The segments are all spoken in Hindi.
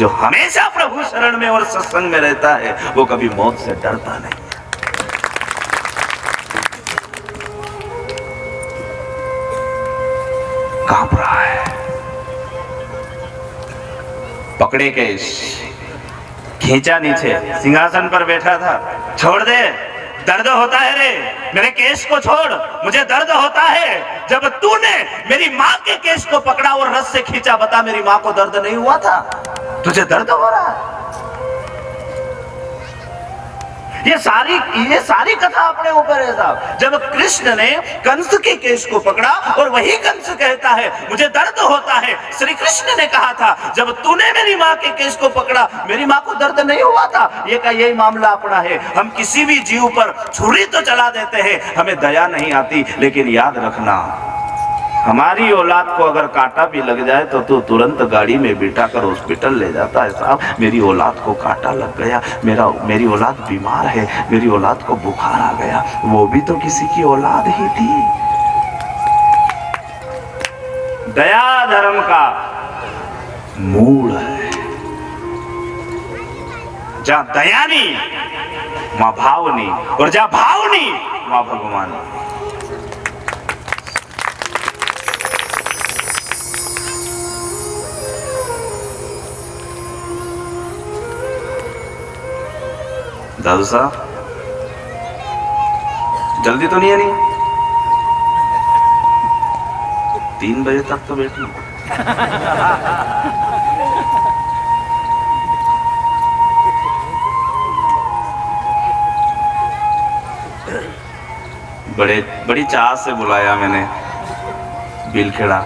जो हमेशा प्रभु शरण में और सत्संग में रहता है वो कभी मौत से डरता नहीं। कांप रहा है, पकड़े केश, खींचा नीचे, सिंहासन पर बैठा था। छोड़ दे, दर्द होता है रे, मेरे केश को छोड़, मुझे दर्द होता है। जब तूने मेरी माँ के केश को पकड़ा और रस से खींचा, बता मेरी माँ को दर्द नहीं हुआ था? तुझे दर्द हो रहा है? ये सारी कथा अपने ऊपर है साहब। जब कृष्ण ने कंस के केश को पकड़ा और वही कंस कहता है मुझे दर्द होता है, श्री कृष्ण ने कहा था जब तूने मेरी माँ के केश को पकड़ा मेरी माँ को दर्द नहीं हुआ था। ये का यही मामला अपना है। हम किसी भी जीव पर छुरी तो चला देते हैं, हमें दया नहीं आती, लेकिन याद रखना हमारी औलाद को अगर कांटा भी लग जाए तो तू तुरंत गाड़ी में बिठा कर हॉस्पिटल ले जाता है। साहब मेरी औलाद को कांटा लग गया, मेरी औलाद बीमार है, मेरी औलाद को बुखार आ गया, वो भी तो किसी की औलाद ही थी। दया धर्म का मूल है। जहां दया नहीं वहां भाव नहीं, और जहां भाव नहीं वहां भगवान नहीं। दादू साहब जल्दी तो नहीं है? नहीं, 3 बजे तक तो बैठना। बड़ी चाह से बुलाया मैंने बिलखेड़ा,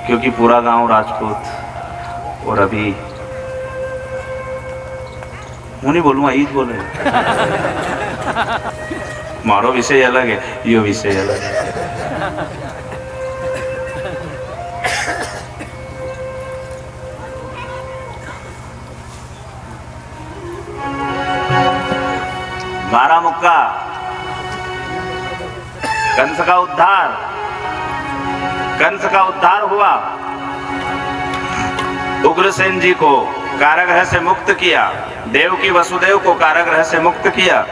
क्योंकि पूरा गांव राजपूत, और अभी હું नहीं बोलूँगा, ईद बोले। मारो विषय अलग है, यो विषय अलग है। मारा मुक्का, कंस का उद्धार हुआ। उग्रसेन जी को कारागृह से मुक्त किया, देवकी वसुदेव को कारागृह से मुक्त किया।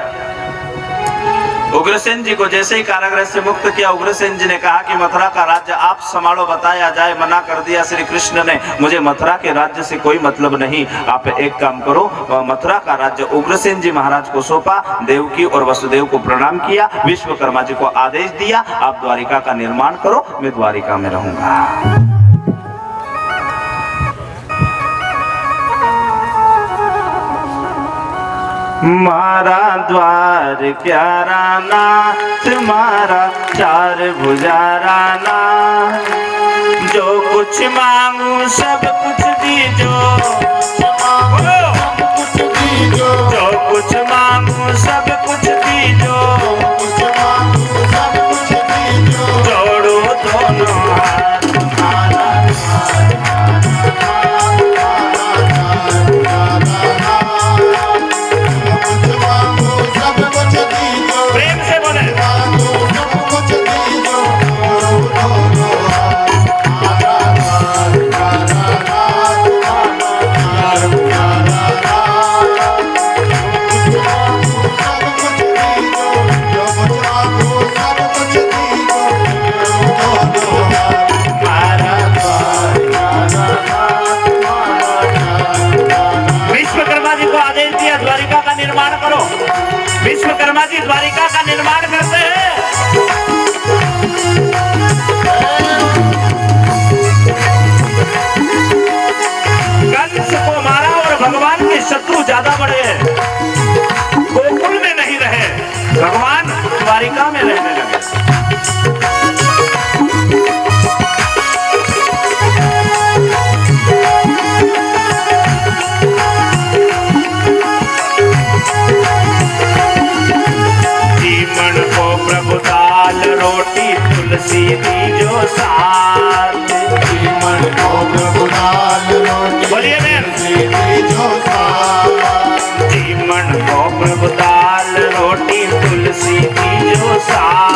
उग्रसेन जी को जैसे ही कारागृह से मुक्त किया, उग्रसेन जी ने कहा कि मथुरा का राज्य आप संभालो, बताया जाए। मना कर दिया श्री कृष्ण ने, मुझे मथुरा के राज्य से कोई मतलब नहीं। आप एक काम करो, मथुरा का राज्य उग्रसेन जी महाराज को सौंपा। देवकी और वसुदेव को प्रणाम किया, विश्वकर्मा जी को आदेश दिया आप द्वारिका का निर्माण करो, मैं द्वारिका में रहूंगा। मारा द्वार क्यारा नाथ, मारा 4 भुजारा नाथ, जो कुछ मांगू सब कुछ दीजो, जो कुछ मांगू सब कुछ दीजो, जोड़ो दोनों हाथ। विश्वकर्मा जी द्वारिका का निर्माण करते हैं। कंस को मारा और भगवान के शत्रु ज्यादा बड़े हैं, गोकुल में नहीं रहे, भगवान द्वारिका में रहने लगे। रोटी तुलसी दीजो साथ, मन को प्रभु दाल रोटी, बोलिए तुलसी दीजो साथ, मन को प्रभु दाल रोटी तुलसी दीजो साथ।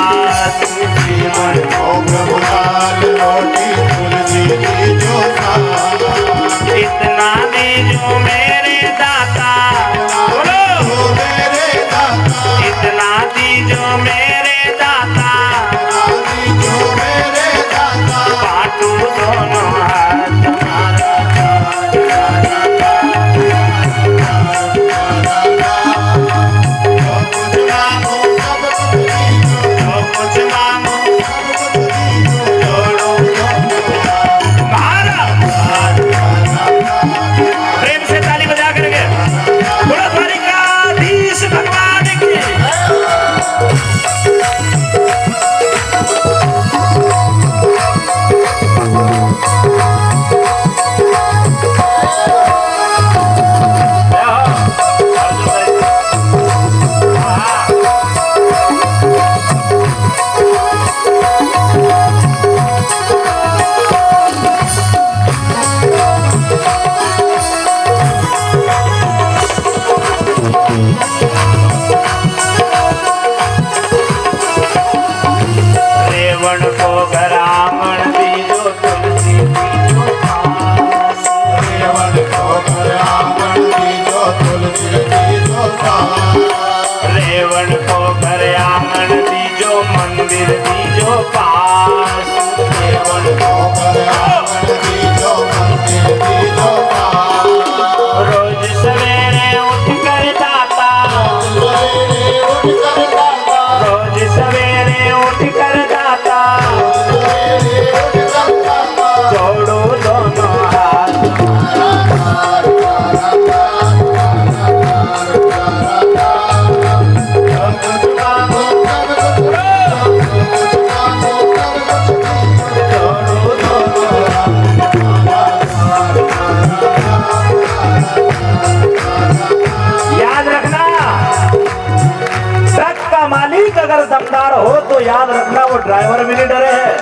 मालिक अगर दमदार हो तो याद रखना वो ड्राइवर भी नहीं डरे है।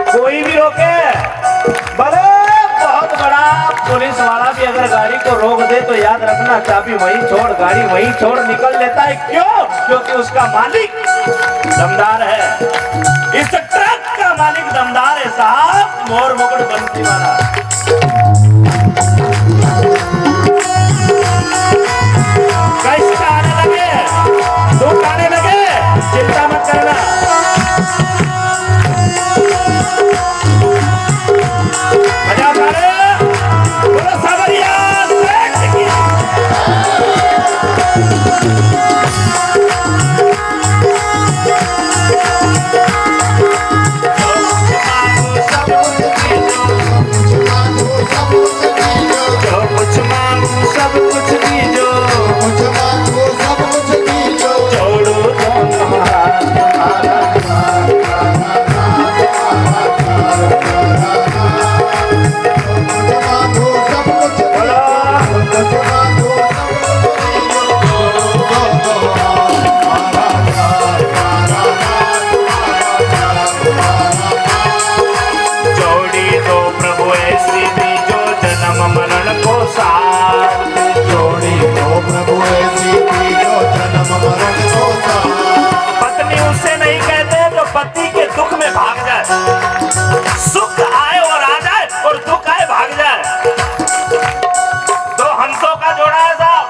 कोई भी रोके, भले बहुत बड़ा पुलिस वाला भी अगर गाड़ी को रोक दे तो याद रखना चाबी वहीं छोड़, गाड़ी वहीं छोड़ निकल लेता है। क्यों? क्योंकि उसका मालिक दमदार है। इस ट्रक का मालिक दमदार है साहब, मोर मुकुट बंसी वाला। कष्ट आने लगे, दुख आने लगे, चिंता मत करना। मजा आ रहा है? बोलो सावरिया सेठ की। पत्नी उससे नहीं कहते जो पति के दुख में भाग जाए। सुख आए और आ जाए और दुख आए भाग जाए। दो हंसों का जोड़ा है साहब,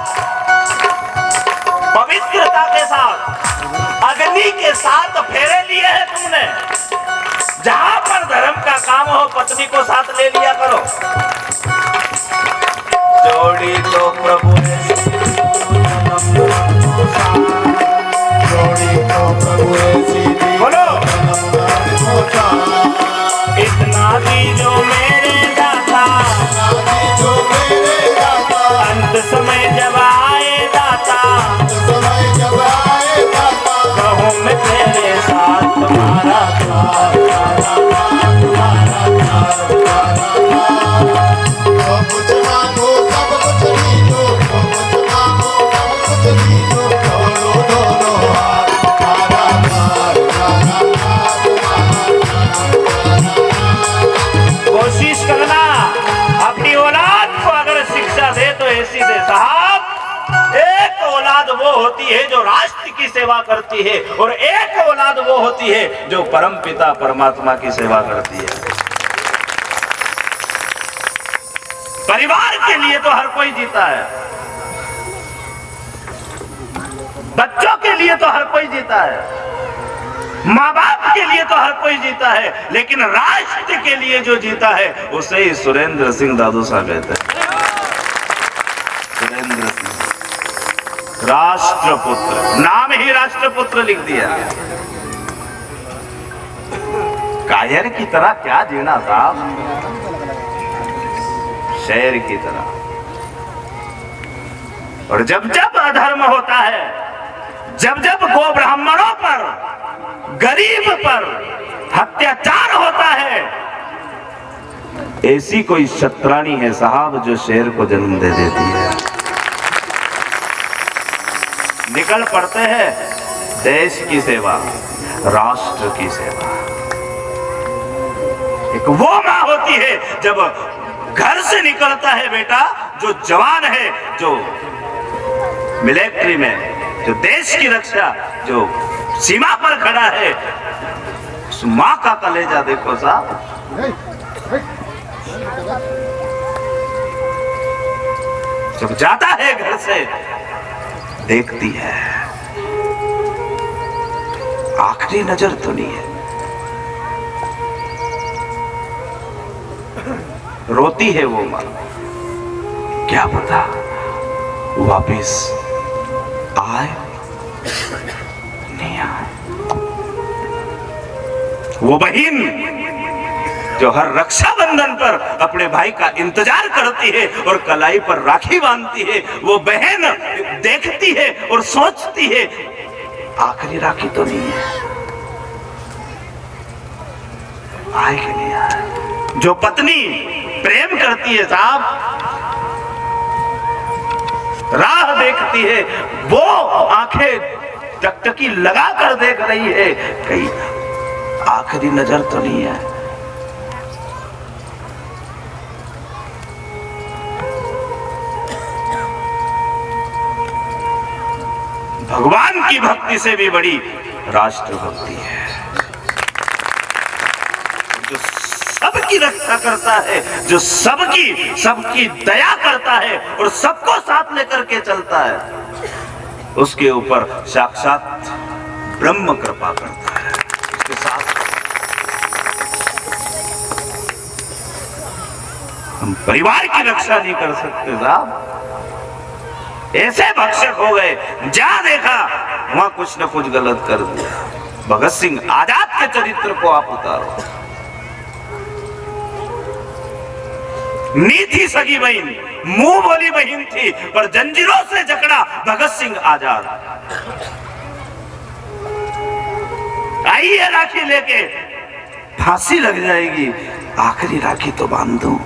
पवित्रता के साथ, अग्नि के साथ फेरे लिए हैं तुमने। जहां पर धर्म का काम हो पत्नी को साथ ले लिया करो। जोड़ी तो प्रभु बोलो, इतना दीजो मेरे दाता, अंत समय जब आए दाता, कहूँ मैं तेरे साथ तुम्हारा कोशिश करना अपनी औलाद को अगर शिक्षा दे तो ऐसी दे साहब। एक औलाद वो होती है जो राष्ट्र की सेवा करती है और एक औलाद वो होती है जो परम पिता परमात्मा की सेवा करती है। परिवार के लिए तो हर कोई जीता है, बच्चों के लिए तो हर कोई जीता है, माँ बाप के लिए तो हर कोई जीता है, लेकिन राष्ट्र के लिए जो जीता है उसे ही सुरेंद्र सिंह दादू साहब कहते हैं। सुरेंद्र सिंह राष्ट्रपुत्र, नाम ही राष्ट्रपुत्र लिख दिया। कायर की तरह क्या जीना साहब, शेर की तरह। और जब जब अधर्म होता है, जब जब गो ब्राह्मणों पर, गरीब पर अत्याचार होता है, ऐसी कोई शतरानी है साहब जो शेर को जन्म दे देती है। निकल पड़ते हैं देश की सेवा, राष्ट्र की सेवा। एक वो माँ होती है जब घर से निकलता है बेटा, जो जवान है, जो मिलिट्री में, जो देश की रक्षा, जो सीमा पर खड़ा है, उस माँ का कलेजा देखो साहब। जब जाता है घर से देखती है, आखिरी नजर तो नहीं है, रोती है वो माँ। क्या पता वापिस आए नहीं आए। वो बहन जो हर रक्षाबंधन पर अपने भाई का इंतजार करती है और कलाई पर राखी बांधती है, वो बहन देखती है और सोचती है आखिरी राखी तो नहीं है, आए कि नहीं आए। जो पत्नी प्रेम करती है साहब, राह देखती है, वो आंखें टकटकी लगा कर देख रही है, कहीं आखिरी नजर तो नहीं है। भगवान की भक्ति से भी बड़ी राष्ट्र भक्ति है, जो सबकी रक्षा करता है, जो सबकी दया करता है और सबको साथ लेकर के चलता है, उसके ऊपर साक्षात ब्रह्म कृपा करता है। उसके साथ हम परिवार की रक्षा नहीं कर सकते साहब, ऐसे भक्षक हो गए, जहां देखा वहां कुछ न कुछ गलत कर दिया। भगत सिंह आजाद के चरित्र को आप उतारो, नी थी सगी बहन, मुंह बोली बहन थी, पर जंजीरों से जकड़ा भगत सिंह आजाद। आइए राखी लेके, फांसी लग जाएगी, आखिरी राखी तो बांध दूं।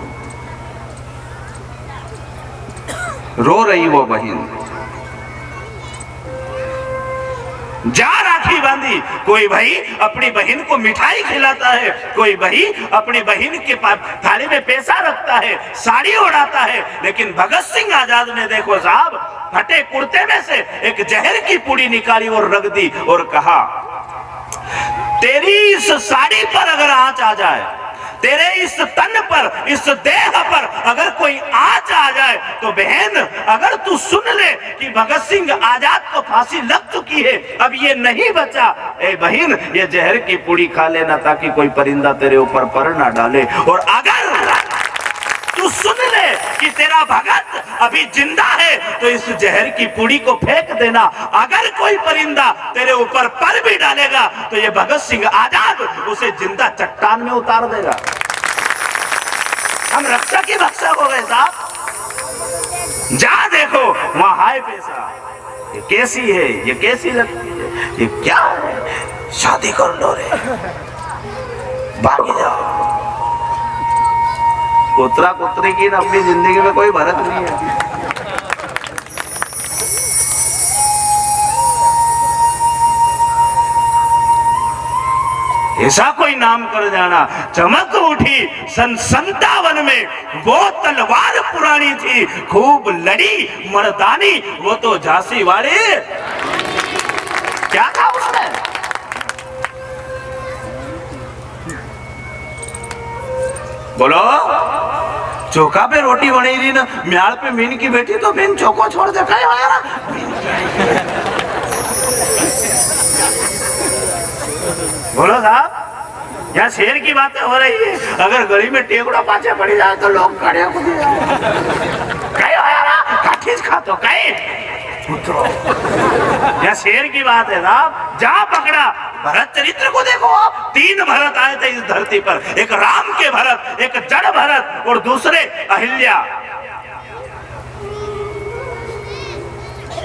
रो रही वो बहन, जा राखी बांधी। कोई भाई अपनी बहन को मिठाई खिलाता है, कोई भाई अपनी बहन के थाली में पैसा रखता है, साड़ी उड़ाता है, लेकिन भगत सिंह आजाद ने देखो साहब, फटे कुर्ते में से एक जहर की पुड़ी निकाली और रख दी और कहा, तेरी इस साड़ी पर अगर आंच आ जाए, तेरे इस तन पर, इस देह पर अगर कोई आंच आ जाए, तो बहन अगर तू सुन ले कि भगत सिंह आजाद को फांसी लग चुकी है, अब ये नहीं बचा, ए बहन ये जहर की पूड़ी खा लेना ताकि कोई परिंदा तेरे ऊपर पर ना डाले। और अगर तू सुन ले कि तेरा भगत अभी जिंदा है, तो इस जहर की पूड़ी को फेंक देना। अगर कोई परिंदा तेरे ऊपर पर भी डालेगा, तो ये भगत सिंह आजाद उसे जिंदा चट्टान में उतार देगा। हम रक्षा की भक्षक हो गए साहब, जहां देखो वहां हाय पैसा, ये कैसी है, ये कैसी लगती है, ये क्या है, शादी कर लो रे, भागी जाओ। कुतरा कुतरी की अपनी जिंदगी में कोई भरत नहीं है। ऐसा कोई नाम कर जाना। चमक उठी सन 57 में, वो तलवार पुरानी थी, खूब लड़ी मर्दानी, वो तो झांसी वाले। क्या था उसने? बोलो, चौका पे रोटी बनी थी ना, म्याल पे मीन की बेटी, तो मीन चौको छोड़ दे, क्या हो यार? बोलो साहब, यहाँ शेर की बातें हो रही है, अगर गली में टेकड़ा पाछे पड़ी जाए तो लोग खड़े हो चीज खा तो कहीं उतरो। यहाँ शेर की बात है साहब, जहाँ पकड़ा। भरत चरित्र को देखो आप, 3 भरत आए थे इस धरती पर, एक राम के भरत, एक जड़ भरत और दूसरे अहिल्या।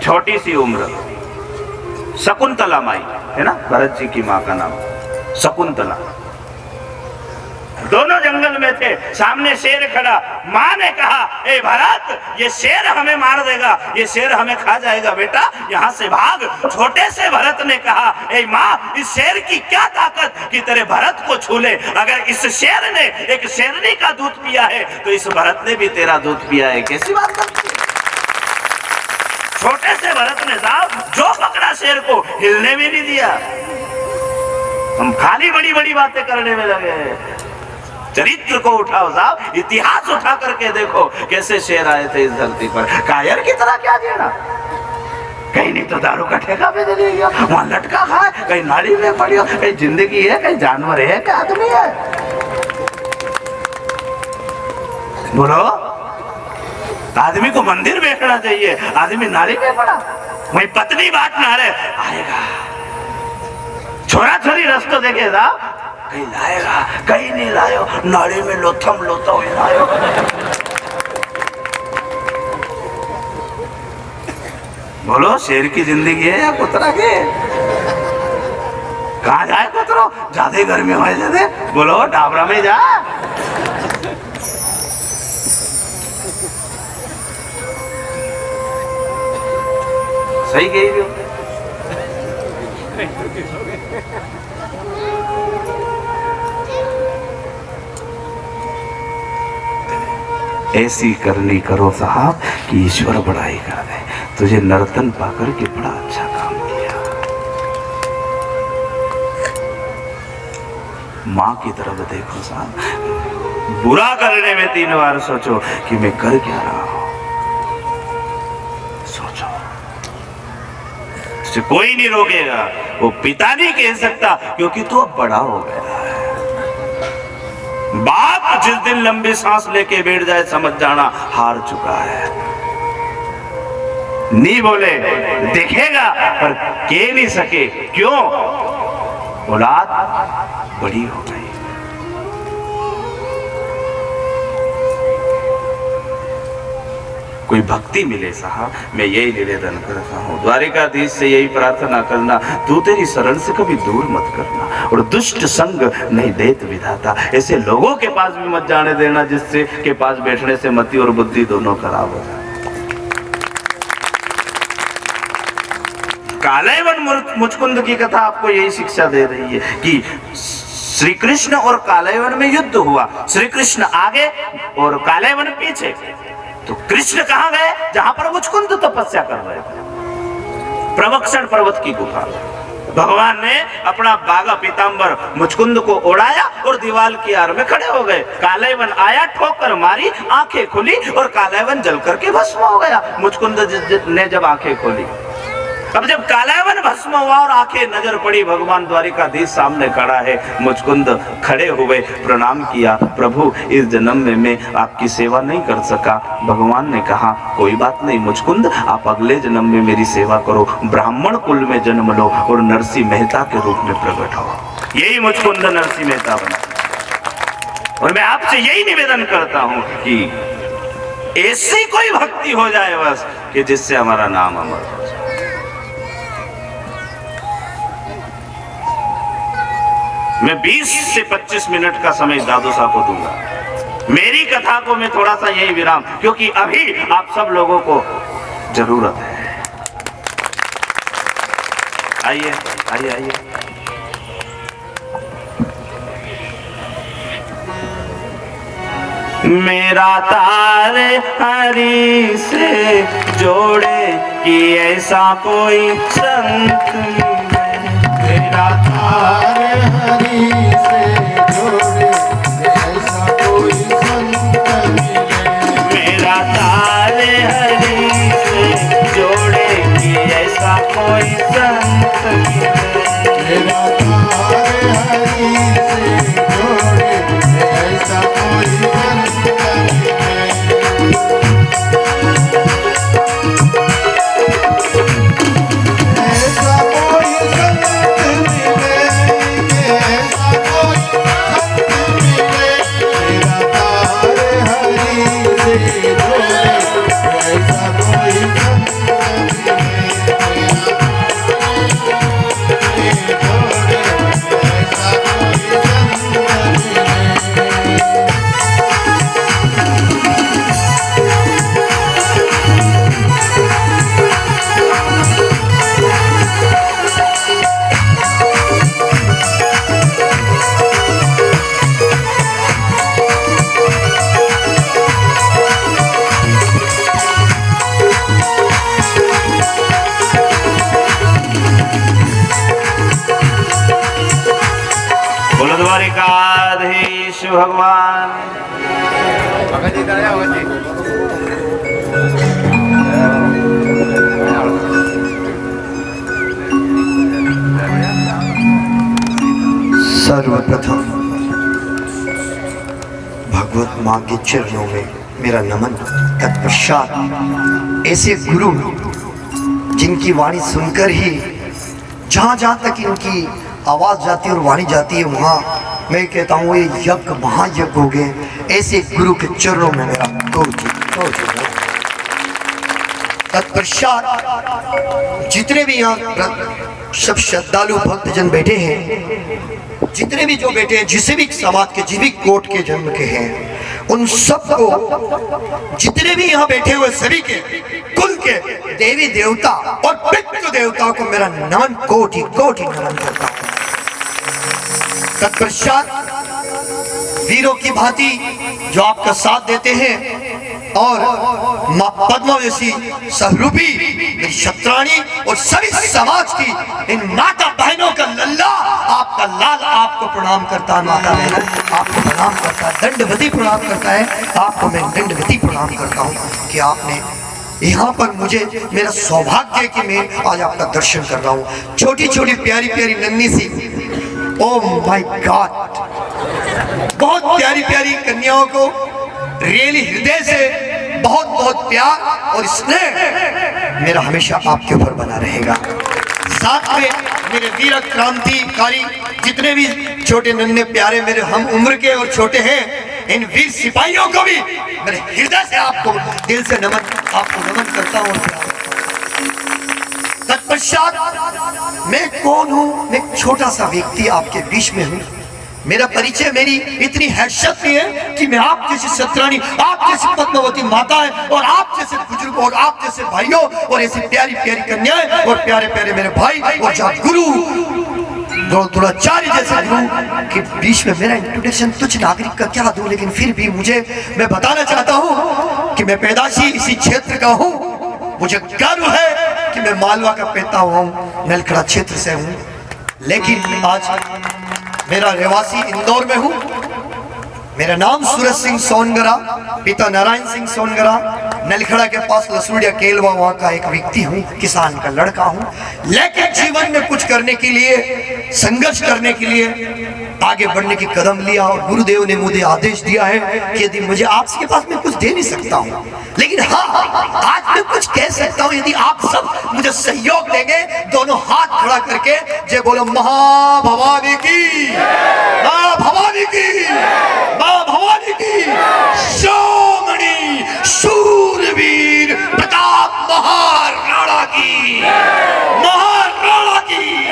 छोटी सी उम्र, शकुंतला माई है ना, भरत जी की माँ का नाम शकुंतला। दोनों जंगल में थे, सामने शेर खड़ा। माँ ने कहा, ए भरत, ये शेर हमें मार देगा, ये शेर हमें खा जाएगा, बेटा यहाँ से भाग। छोटे से भरत ने कहा, ए माँ, इस शेर की क्या ताकत कि तेरे भरत को छू ले। अगर इस शेर ने एक शेरनी का दूध पिया है, तो इस भरत ने भी तेरा दूध पिया है। कैसी बात करती है? छोटे से भरत ने साहब जो पकड़ा शेर को हिलने भी नहीं दिया। हम खाली बड़ी बड़ी बातें करने में लगे हैं। चरित्र को उठाओ साहब, इतिहास उठा करके देखो कैसे शेर आए थे इस धरती पर। कायर की तरह क्या देना, कहीं नहीं तो दारू का ठेका पे दे दिया, वहां लटका खाए, कहीं नाली में पड़ी हो, कहीं जिंदगी है, कहीं जानवर है, क्या आदमी है। बोलो, आदमी को मंदिर बैठना चाहिए, आदमी नाली में पड़ा, वही पत्नी बात ना रहे आएगा। छोरा छोरी रस्तो देखे साहब, कहीं लाएगा, कहीं नहीं लायो, नाली में लोथम लोता हुई लायो। बोलो, शेर की जिंदगी है या कुतरा की? कहाँ जाए कुतरो, ज्यादा गर्मी हो जाते, बोलो डाबरा में जा। सही कही ऐसी करनी करो साहब कि ईश्वर बड़ाई कर दे। तुझे नर्तन पाकर के बड़ा अच्छा काम किया। माँ की तरफ देखो साहब, बुरा करने में 3 बार सोचो कि मैं कर क्या रहा हूं। सोचो, तुझे कोई नहीं रोकेगा, वो पिता नहीं कह सकता क्योंकि तू अब बड़ा हो गया है। बाप जिस दिन लंबी सांस लेके बैठ जाए समझ जाना हार चुका है। नहीं बोले देखेगा पर कह नहीं सके, क्यों? औलाद बड़ी हो गई। कोई भक्ति मिले साहब, मैं यही निवेदन करता हूँ। द्वारिकाधीश से यही प्रार्थना करना, तू तेरी शरण से कभी दूर मत करना, और दुष्ट संग नहीं देत विधाता। ऐसे लोगों के पास भी मत जाने देना जिससे के पास बैठने से मति और बुद्धि दोनों खराब हो जाए। कालयवन मुचकुंद की कथा आपको यही शिक्षा दे रही है कि श्री कृष्ण और कालयवन में युद्ध हुआ। श्री कृष्ण आगे और कालयवन पीछे। तो कृष्ण कहां गए? जहां पर मुचकुंद तपस्या कर रहे थे, प्रवक्षण पर्वत की गुफा। भगवान ने अपना बागा पीतांबर मुचकुंद को ओढ़ाया और दीवार की आड़ में खड़े हो गए। कालयवन आया, ठोकर मारी, आंखें खुली और कालयवन जल करके भस्म हो गया। मुचकुंद ने जब आंखें खोली, अब जब कालयवन भस्म हुआ और आंखें नजर पड़ी, भगवान द्वारिकाधीश सामने खड़ा है। मुचकुंद खड़े हुए प्रणाम किया, प्रभु इस जन्म में मैं आपकी सेवा नहीं कर सका। भगवान ने कहा कोई बात नहीं मुचकुंद, आप अगले जन्म में मेरी सेवा करो, ब्राह्मण कुल में जन्म लो और नरसिंह मेहता के रूप में प्रकट हो। यही मुचकुंद नरसिंह मेहता बना। और मैं आपसे यही निवेदन करता हूं कि ऐसी कोई भक्ति हो जाए बस कि जिससे हमारा नाम अमर हो जाए। मैं 20 से 25 मिनट का समय दादू साहब को दूंगा। मेरी कथा को मैं थोड़ा सा यही विराम, क्योंकि अभी आप सब लोगों को जरूरत है। आइए आइए आइए। मेरा तारे हरि से जोड़े कि ऐसा कोई संत मिले। मेरा तारे हरि से जोड़े ऐसा कोई संत मिले। मेरा तारे हरि से जोड़े कि ऐसा कोई संत मिले। मेरा तारे हरि से जोड़े ऐसा कोई संत मिले। ऐसा कोई संत मिले, ऐसा कोई संत मिले। मेरा तारे हरि से जोड़े ऐसा कोई संत मिले। जोड़े ऐसा कोई संत मिले। बोलो द्वारिकाधीश भगवान। सर्वप्रथम भगवत माँ के चरणों में मेरा नमन। तत्पश्चात ऐसे गुरु जिनकी वाणी सुनकर ही जहाँ जहाँ तक इनकी आवाज़ जाती है और वाणी जाती है वहाँ मैं कहता हूँ ये यज्ञ महायज्ञ हो गए। ऐसे गुरु के चरणों में मेरा तत्पश्चात जितने भी यहाँ सब श्रद्धालु भक्तजन बैठे हैं, जितने भी जो बैठे हैं, जिसे भी समाज के जिस भी कोट के जन्म के हैं, उन सबको, जितने भी यहाँ बैठे हुए सभी के कुल के देवी देवता और पितृ देवताओं को मेरा नमन, कोटि कोटि नमन करता हूँ। तत्पश्चात वीरों की भांति जो आपका साथ देते हैं और मां पद्मा जैसी सहरूपी मेरी क्षत्राणी और सभी समाज की इन माता बहनों का लल्ला, आपका लाल आपको प्रणाम करता है। माता बहनों आपको प्रणाम करता है, दंडवती प्रणाम करता है। आपको मैं दंडवती प्रणाम करता हूँ कि आपने यहाँ पर मुझे, मेरा सौभाग्य है कि मैं आज आपका दर्शन कर रहा हूँ। छोटी छोटी प्यारी प्यारी नन्ही सी, ओह माय गॉड, बहुत प्यारी प्यारी कन्याओं को रियली हृदय से बहुत बहुत प्यार और स्नेह मेरा हमेशा आपके ऊपर बना रहेगा। साथ में मेरे वीर क्रांतिकारी जितने भी छोटे नन्हे प्यारे मेरे हम उम्र के और छोटे हैं, इन वीर सिपाहियों को भी मेरे हृदय से आपको दिल से नमन, आपको नमन करता हूँ। तत्पश्चात मैं कौन हूँ? मैं छोटा सा व्यक्ति आपके बीच में हूँ। मेरा परिचय, मेरी इतनी हैसियत नहीं है कि मैं आप जैसी क्षत्राणी, आप जैसी पद्मावती माताएं और आप जैसे बुजुर्ग और आप जैसे भाइयों और ऐसी प्यारी प्यारी कन्याएं और प्यारे प्यारे मेरे भाई और जहाँ गुरु द्रोणाचार्य जैसे गुरु के बीच में मेरा इंट्रोडक्शन तुच्छ नागरिक का क्या दूं, लेकिन फिर भी मैं बताना चाहता हूँ कि मैं पैदाशी इसी क्षेत्र का हूँ। मुझे गर्व है कि मैं मालवा का पैदा हुआ हूँ, नलखड़ा क्षेत्र से हूँ, लेकिन आज मेरा रहवासी इंदौर में हूँ। मेरा नाम सूरज सिंह सोनगरा, पिता नारायण सिंह सोनगरा, नलखड़ा के पास लसुड़िया केलवा वहाँ का एक व्यक्ति हूँ, किसान का लड़का हूँ। लेकिन जीवन में कुछ करने के लिए, संघर्ष करने के लिए आगे बढ़ने की कदम लिया और गुरुदेव ने मुझे आदेश दिया है कि यदि मुझे आपके पास मैं कुछ दे नहीं सकता हूँ, लेकिन हाँ आज मैं कुछ कह सकता हूँ। यदि आप सब मुझे सहयोग देंगे, दोनों हाथ खड़ा करके जय बोलो महाभवानी की, मां भवानी की, मां भवानी की, सोमणी शूरवीर प्रताप महाराणा की, महाराणा की,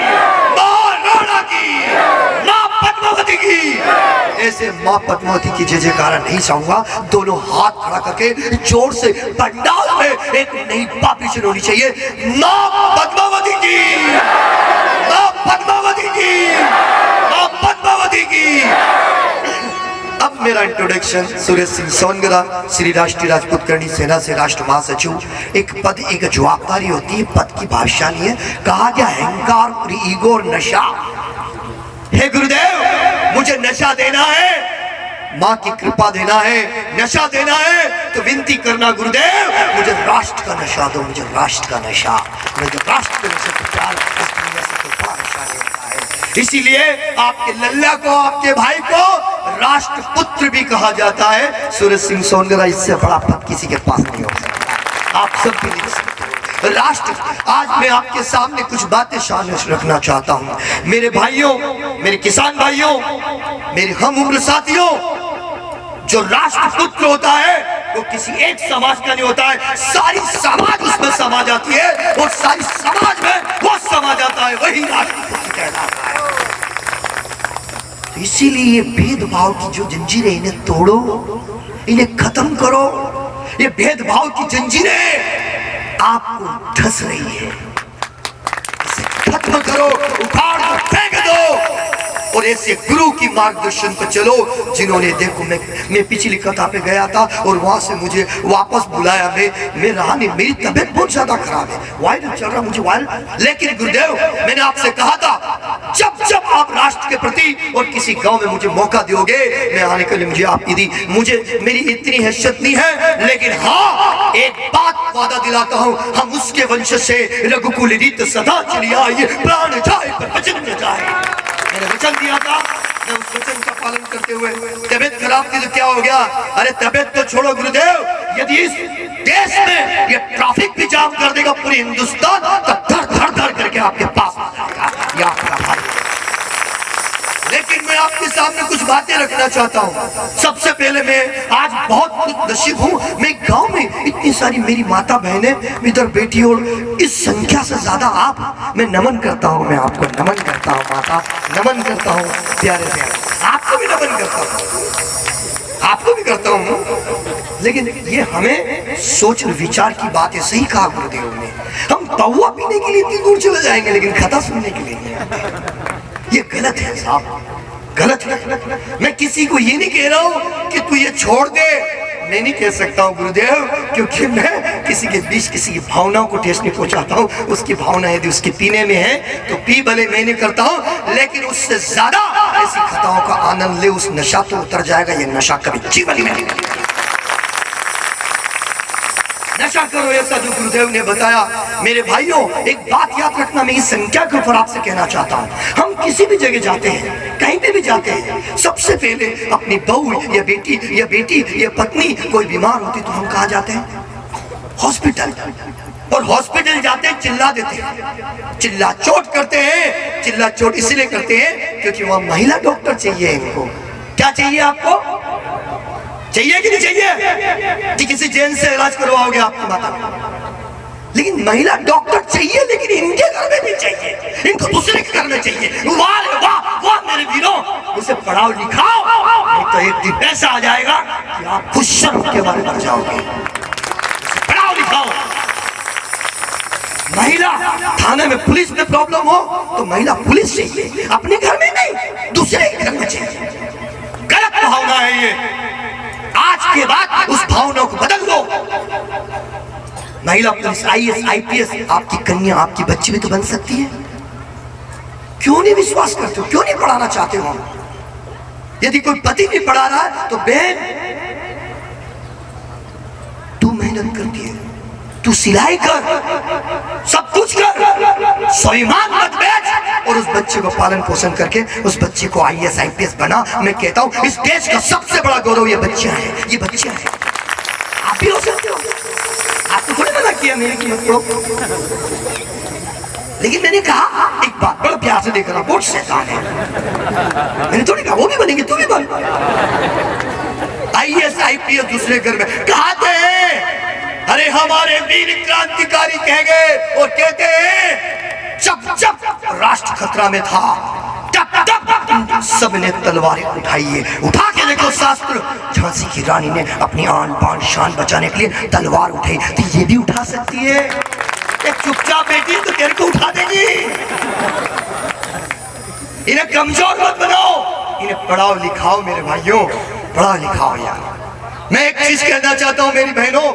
महाराणा की, मां पद्मावती की। ऐसे मां पद्मावती की जय जयकारा नहीं चाहूंगा। दोनों हाथ खड़ा करके जोर से पंडाल में एक नई पापीशन होनी चाहिए। मां पद्मावती की, मां पद्मावती की, मां पद्मावती की। अब मेरा इंट्रोडक्शन, सूरज सिंह सोनगरा, श्री राष्ट्रीय राजपूत करणी सेना से राष्ट्र महासचिव। एक पद, एक जवाबदारी होती है, पद की भाषा नहीं है। कहा गया अहंकार और ईगो और नशा। हे गुरुदेव, मुझे नशा देना है, माँ की कृपा देना है, नशा देना है, तो विनती करना गुरुदेव मुझे राष्ट्र का नशा दो, मुझे राष्ट्र का नशा, मुझे राष्ट्र के नशे को प्यार, बड़ा नशा देता है। इसीलिए आपके लल्ला को, आपके भाई को राष्ट्रपुत्र भी कहा जाता है। सूरज सिंह सोनगरा, इससे बड़ा पद किसी के पास नहीं हो सकता। आप सब भी लिख सकते हो राष्ट्र। आज मैं आपके सामने कुछ बातें शामिल रखना चाहता हूँ। मेरे भाइयों, मेरे किसान भाइयों, मेरे हम उम्र साथियों, जो राष्ट्रपुत्र होता है वो किसी एक समाज का नहीं होता है, सारी समाज उसमें समा जाती है और सारी समाज में वो समा जाता है, वही राष्ट्रपुत्र कहलाता है। तो इसीलिए भेदभाव की जो जंजीरें, इन्हें तोड़ो, इन्हें खत्म करो। ये भेदभाव की जंजीरें आपको धस रही है, इसे खत्म करो, उखाड़ दो, फेंक दो और ऐसे गुरु की मार्गदर्शन पर चलो जिन्होंने, देखो मैं पिछली कथा पे गया था और वहां से मुझे वापस बुलाया। मैं रहा नहीं, मेरी तबीयत बहुत ज्यादा खराब है, वायरल चल रहा मुझे वायरल। लेकिन गुरुदेव, मैंने आपसे कहा था जब जब आप राष्ट्र के प्रति और किसी गांव में मुझे मौका दोगे, मैं आने के लिए, मुझे आप यदि, मुझे मेरी इतनी हैसियत नहीं है, लेकिन हाँ एक बात वादा दिलाता हूँ, हम उसके वंश से रघुकुल रीत सदा चली आई, प्राण जाए पर वचन न जाए। मैंने वचन दिया था, मैं उस वचन का पालन करते हुए, तबियत खराब थी तो क्या हो गया? अरे तबियत तो छोड़ो गुरुदेव, यदि इस देश में ये ट्रैफिक भी जाम कर देगा पूरे हिंदुस्तान, तो धड़ धड़ धड़ करके आपके पास आ जाएगा, ये आपका भाई। लेकिन मैं आपके सामने कुछ बातें रखना चाहता हूँ। सबसे पहले मैं आज बहुत नसीब हूँ, मैं गांव में इतनी सारी मेरी माता बहनें इधर बैठी और इस संख्या से ज्यादा आप, मैं नमन करता हूँ, मैं आपको नमन करता हूँ माता, नमन करता हूँ प्यारे प्यारे, आपको भी नमन करता हूँ। आप आपको भी करता हूँ, लेकिन ये हमें सोच और विचार की बात है। सही कहा गुरुदेव ने, हम तवा पीने के लिए इतनी दूर चले जाएंगे लेकिन कथा सुनने के लिए नहीं। ये गलत है साहब, गलत है। मैं किसी को ये नहीं कह रहा हूँ कि तू ये छोड़ दे, मैं नहीं कह सकता हूँ गुरुदेव, क्योंकि मैं किसी के बीच किसी की भावनाओं को ठेस नहीं पहुंचाता हूँ। उसकी भावना यदि उसके पीने में है तो पी, भले मैं नहीं करता हूँ, लेकिन उससे ज्यादा ऐसी कथाओं का आनंद ले, उस नशा तो उतर जाएगा। ये नशा कभी जीवन में नहीं, नशा करो ऐसा जो गुरुदेव ने बताया। मेरे भाइयों, एक बात याद रखना, मैं इस संख्या के ऊपर आपसे कहना चाहता हूँ। हम किसी भी जगह जाते हैं, कहीं पे भी जाते हैं, सबसे पहले अपनी बहू या बेटी या पत्नी कोई बीमार होती तो हम कहाँ जाते हैं? हॉस्पिटल। और हॉस्पिटल जाते हैं, चिल्ला देते हैं, चिल्ला चोट करते हैं। चिल्ला चोट इसलिए करते हैं क्योंकि वह महिला डॉक्टर चाहिए इनको। क्या चाहिए आपको? चाहिए कि नहीं चाहिए कि किसी जैन से इलाज करवाओगे आपकी माता, लेकिन महिला डॉक्टर चाहिए, लेकिन इनके घर में भी चाहिए, इनको दूसरे के घर में चाहिए। वाह रे वाह, वाह मेरे वीरों, उसे पढ़ाओ लिखाओ, नहीं तो एक दिन ऐसा आ जाएगा कि आप खुद शर्म के बारे में जाओगे। पढ़ाओ लिखाओ। महिला थाने में पुलिस में प्रॉब्लम हो तो महिला पुलिस चाहिए, अपने घर में नहीं, दूसरे के घर में चाहिए। गलत भावना है ये। आज के बाद उस भावना को बदल दो। महिला पुलिस, IAS, IPS, आपकी कन्या, आपकी बच्ची भी तो बन सकती है। क्यों नहीं विश्वास करते हो? क्यों नहीं पढ़ाना चाहते हो? यदि कोई पति नहीं पढ़ा रहा है तो बहन, तू मेहनत करती है, तू सिलाई कर, सब कुछ कर, स्वाभिमान मत बेच, और उस बच्चे को पालन पोषण करके उस बच्चे को IAS, IPS बना। मैं कहता हूं इस देश का सबसे बड़ा गौरव ये बच्चियां हैं, ये बच्चियां हैं। आप भी हो सकते हो, आपको थोड़ी मना किया मेरी कीमत को, लेकिन मैंने कहा एक बात बड़ा प्यार से देख रहा, बहुत शैतान है, मैंने थोड़ी कहा वो भी बनेंगे, तू भी बन। IAS, IPS दूसरे घर में कहते हैं, अरे हमारे वीर क्रांतिकारी कह गए और कहते हैं जब जब राष्ट्र खतरा में था तब तब सबने तलवारें उठाई है। उठा के देखो शास्त्र, झांसी की रानी ने अपनी आन बान शान बचाने के लिए तलवार उठाई, तो ये भी उठा सकती है। एक चुपचाप बेटी तो तेरे को उठा देगी। इन्हें कमजोर मत बनाओ, इन्हें पढ़ाओ लिखाओ मेरे भाइयों, पढ़ाओ लिखाओ यार। मैं एक चीज कहना चाहता हूँ मेरी बहनों,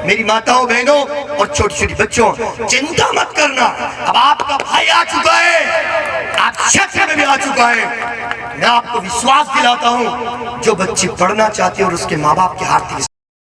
मेरी माताओं बहनों और छोटी छोटी बच्चों, चिंता मत करना, अब आपका भाई आ चुका है, आप क्षेत्र में भी आ चुका है। मैं आपको विश्वास दिलाता हूँ, जो बच्ची पढ़ना चाहती है और उसके माँ बाप की आर्थिक